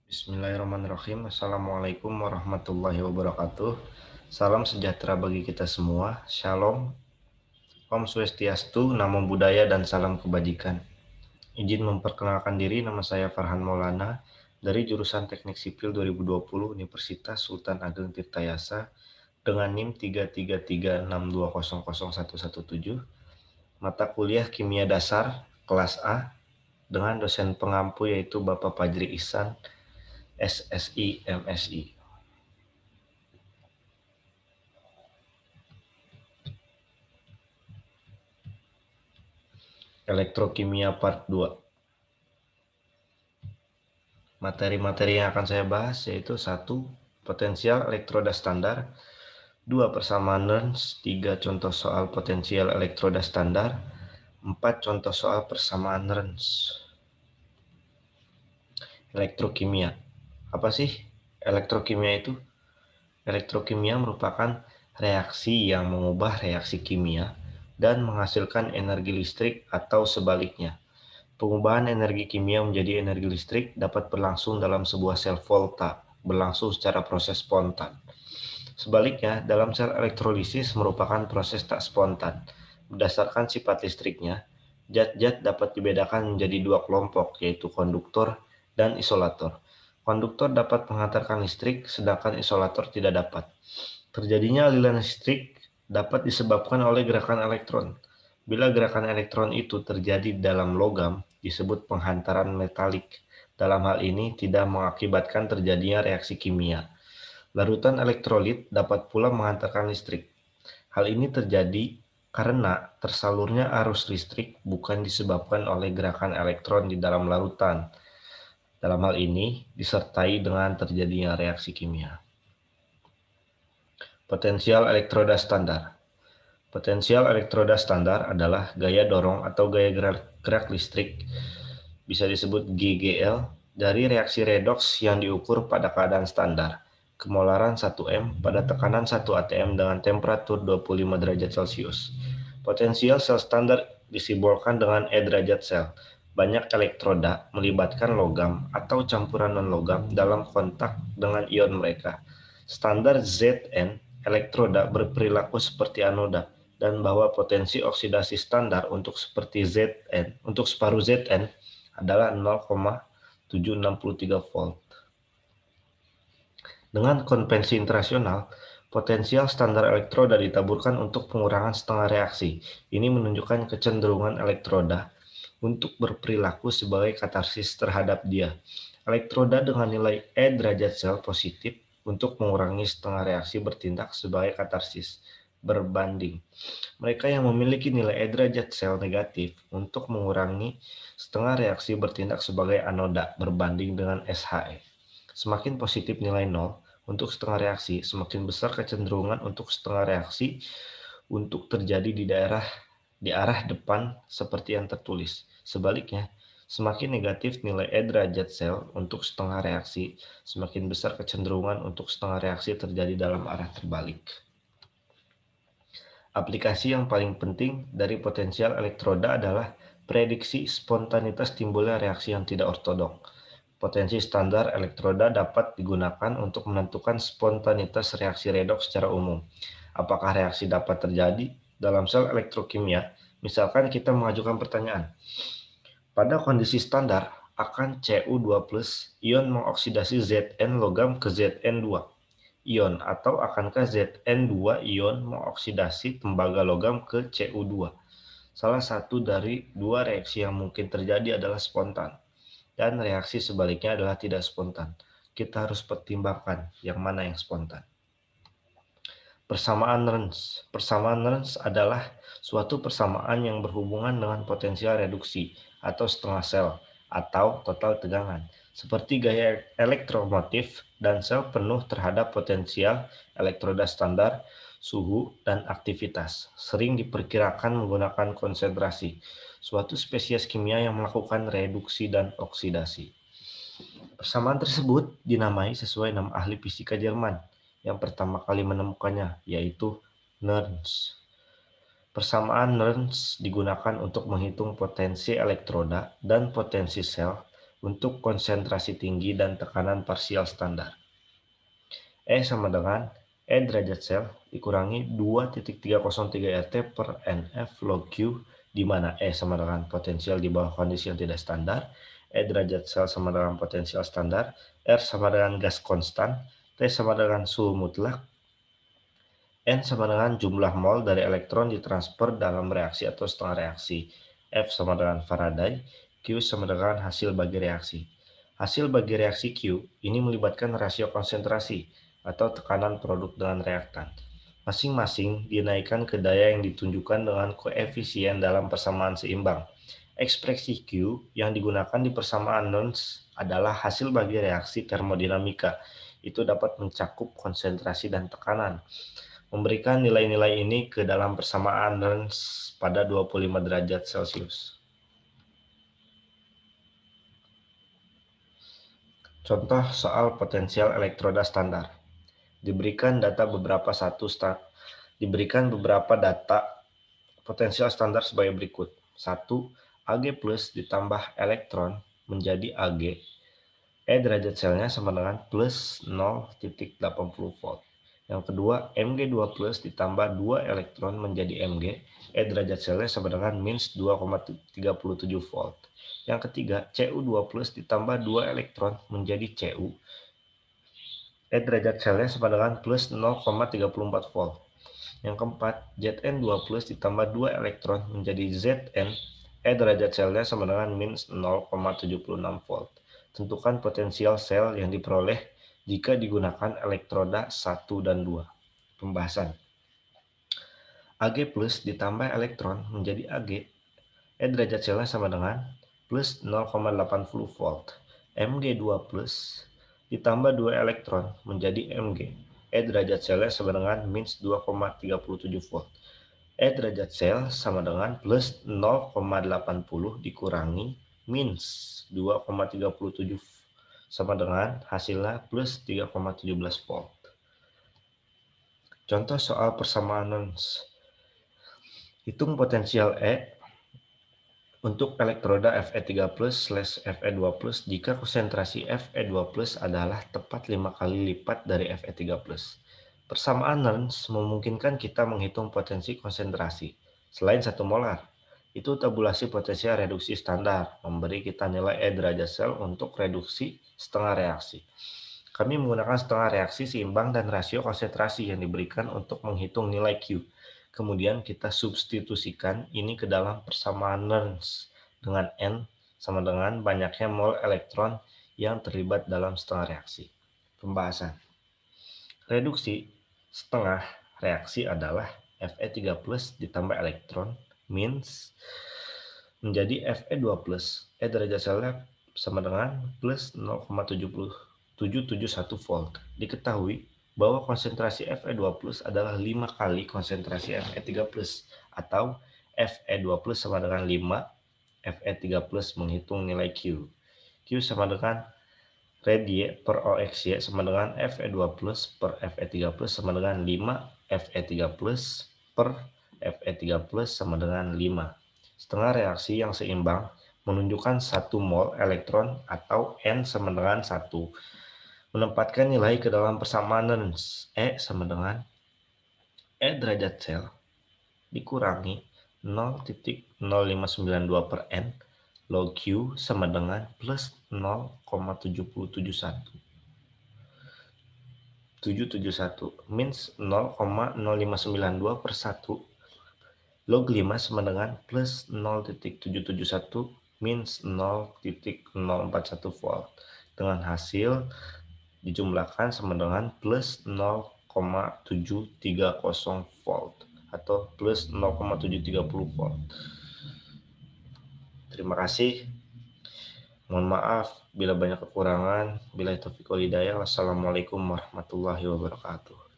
Bismillahirrahmanirrahim. Assalamualaikum warahmatullahi wabarakatuh. Salam sejahtera bagi kita semua. Shalom. Om Swastiastu, Namo Buddhaya, dan salam kebajikan. Izin memperkenalkan diri, nama saya Farhan Maulana dari jurusan Teknik Sipil 2020 Universitas Sultan Ageng Tirtayasa dengan NIM 33362000117, mata kuliah Kimia Dasar kelas A dengan dosen pengampu yaitu Bapak Fajri Ihsan, SSI, MSI. Elektrokimia Part 2. Materi-materi yang akan saya bahas yaitu 1. Potensial elektroda standar, 2. Persamaan Nernst, 3. Contoh soal potensial elektroda standar, 4. Contoh soal persamaan Nernst. Elektrokimia. Apa sih elektrokimia itu? Elektrokimia merupakan reaksi yang mengubah reaksi kimia dan menghasilkan energi listrik atau sebaliknya. Pengubahan energi kimia menjadi energi listrik dapat berlangsung dalam sebuah sel volta, berlangsung secara proses spontan. Sebaliknya, dalam sel elektrolisis merupakan proses tak spontan. Berdasarkan sifat listriknya, zat-zat dapat dibedakan menjadi dua kelompok, yaitu konduktor dan isolator. Konduktor dapat menghantarkan listrik, sedangkan isolator tidak dapat. Terjadinya aliran listrik dapat disebabkan oleh gerakan elektron. Bila gerakan elektron itu terjadi dalam logam, disebut penghantaran metalik. Dalam hal ini tidak mengakibatkan terjadinya reaksi kimia. Larutan elektrolit dapat pula menghantarkan listrik. Hal ini terjadi karena tersalurnya arus listrik bukan disebabkan oleh gerakan elektron di dalam larutan. Dalam hal ini disertai dengan terjadinya reaksi kimia. Potensial elektroda standar. Potensial elektroda standar adalah gaya dorong atau gaya gerak listrik, bisa disebut GGL, dari reaksi redoks yang diukur pada keadaan standar. Kemolaran 1M pada tekanan 1 atm dengan temperatur 25 derajat Celcius. Potensial sel standar disimbolkan dengan E derajat sel. Banyak elektroda melibatkan logam atau campuran non-logam dalam kontak dengan ion mereka. Standar Zn, elektroda berperilaku seperti anoda, dan bahwa potensi oksidasi standar untuk separuh Zn adalah 0,763 volt. Dengan konvensi internasional, potensial standar elektroda ditaburkan untuk pengurangan setengah reaksi. Ini menunjukkan kecenderungan elektroda untuk berperilaku sebagai katarsis terhadap dia. Elektroda dengan nilai E derajat sel positif untuk mengurangi setengah reaksi bertindak sebagai katarsis berbanding. Mereka yang memiliki nilai E derajat sel negatif untuk mengurangi setengah reaksi bertindak sebagai anoda berbanding dengan SHE. Semakin positif nilai 0 untuk setengah reaksi, semakin besar kecenderungan untuk setengah reaksi untuk terjadi di arah depan seperti yang tertulis. Sebaliknya, semakin negatif nilai E derajat sel untuk setengah reaksi, semakin besar kecenderungan untuk setengah reaksi terjadi dalam arah terbalik. Aplikasi yang paling penting dari potensial elektroda adalah prediksi spontanitas timbulnya reaksi yang tidak ortodok. Potensi standar elektroda dapat digunakan untuk menentukan spontanitas reaksi redoks secara umum. Apakah reaksi dapat terjadi dalam sel elektrokimia? Misalkan kita mengajukan pertanyaan, pada kondisi standar akan Cu2+, ion mengoksidasi Zn logam ke Zn2 ion, atau akankah Zn2 ion mengoksidasi tembaga logam ke Cu2? Salah satu dari dua reaksi yang mungkin terjadi adalah spontan, dan reaksi sebaliknya adalah tidak spontan. Kita harus pertimbangkan yang mana yang spontan. Persamaan Nernst. Persamaan Nernst adalah suatu persamaan yang berhubungan dengan potensial reduksi atau setengah sel atau total tegangan, seperti gaya elektromotif dan sel penuh terhadap potensial elektroda standar, suhu, dan aktivitas. Sering diperkirakan menggunakan konsentrasi, suatu spesies kimia yang melakukan reduksi dan oksidasi. Persamaan tersebut dinamai sesuai nama ahli fisika Jerman yang pertama kali menemukannya, yaitu Nernst. Persamaan Nernst digunakan untuk menghitung potensi elektroda dan potensi sel untuk konsentrasi tinggi dan tekanan parsial standar. E sama dengan E derajat sel dikurangi 2.303 RT per NF log Q, di mana E sama dengan potensial di bawah kondisi yang tidak standar, E derajat sel sama dengan potensial standar, R sama dengan gas konstan, T sama dengan suhu mutlak, N sama dengan jumlah mol dari elektron ditransfer dalam reaksi atau setengah reaksi, F sama dengan Faraday, Q sama dengan hasil bagi reaksi. Hasil bagi reaksi Q ini melibatkan rasio konsentrasi atau tekanan produk dengan reaktan. Masing-masing dinaikkan ke daya yang ditunjukkan dengan koefisien dalam persamaan seimbang. Ekspresi Q yang digunakan di persamaan Nernst adalah hasil bagi reaksi termodinamika. Itu dapat mencakup konsentrasi dan tekanan. Memberikan nilai-nilai ini ke dalam persamaan Nernst pada 25 derajat Celcius. Contoh soal potensial elektroda standar. Diberikan beberapa data potensial standar sebagai berikut. 1. Ag plus ditambah elektron menjadi Ag. E derajat selnya sama dengan plus 0.80 volt. Yang kedua, Mg2 plus ditambah 2 elektron menjadi Mg. E derajat selnya sama dengan minus 2,37 volt. Yang ketiga, Cu2 plus ditambah 2 elektron menjadi Cu. E derajat selnya sama dengan plus 0,34 volt. Yang keempat, Zn2 plus ditambah 2 elektron menjadi Zn. E derajat selnya sama dengan minus 0,76 volt. Tentukan potensial sel yang diperoleh jika digunakan elektroda 1 dan 2. Pembahasan. Ag plus ditambah elektron menjadi Ag. E derajat selnya sama dengan plus 0,80 volt. Mg2 plus ditambah 2 elektron menjadi Mg. E derajat selnya sama dengan minus 2,37 volt. E derajat sel sama dengan plus 0,80 dikurangi minus 2,37 sama dengan hasilnya plus 3,17 volt. Contoh soal persamaan Nernst. Hitung potensial E untuk elektroda Fe3+/Fe2+ jika konsentrasi Fe2+ adalah tepat 5 kali lipat dari Fe3+. Persamaan Nernst memungkinkan kita menghitung potensi konsentrasi selain 1 molar. Itu tabulasi potensial reduksi standar, memberi kita nilai E derajat sel untuk reduksi setengah reaksi. Kami menggunakan setengah reaksi seimbang dan rasio konsentrasi yang diberikan untuk menghitung nilai Q. Kemudian kita substitusikan ini ke dalam persamaan Nernst dengan N sama dengan banyaknya mol elektron yang terlibat dalam setengah reaksi. Pembahasan. Reduksi setengah reaksi adalah Fe3+ ditambah elektron minus menjadi Fe2+. E derajat selnya sama dengan plus 0,771 volt. Diketahui bahwa konsentrasi Fe2+ adalah 5 kali konsentrasi Fe3+, atau Fe2+ sama dengan 5, Fe3+ menghitung nilai Q. Q sama dengan Radie per OXY sama dengan Fe2+ per Fe3+ sama dengan 5, Fe3+ per Fe3+ sama dengan 5. Setengah reaksi yang seimbang menunjukkan 1 mol elektron atau N sama dengan 1. Menempatkan nilai ke dalam persamaan Nernst. E sama dengan E derajat sel dikurangi 0,0592 per N log Q sama dengan plus 0,771 minus 0,0592 per 1 log 5 sama dengan plus 0,771 minus 0,041 volt. Dengan hasil dijumlahkan sama dengan plus 0,730 volt atau plus 0,730 volt. Terima kasih. Mohon maaf bila banyak kekurangan. Billahi taufiq wal hidayah. Wassalamualaikum warahmatullahi wabarakatuh.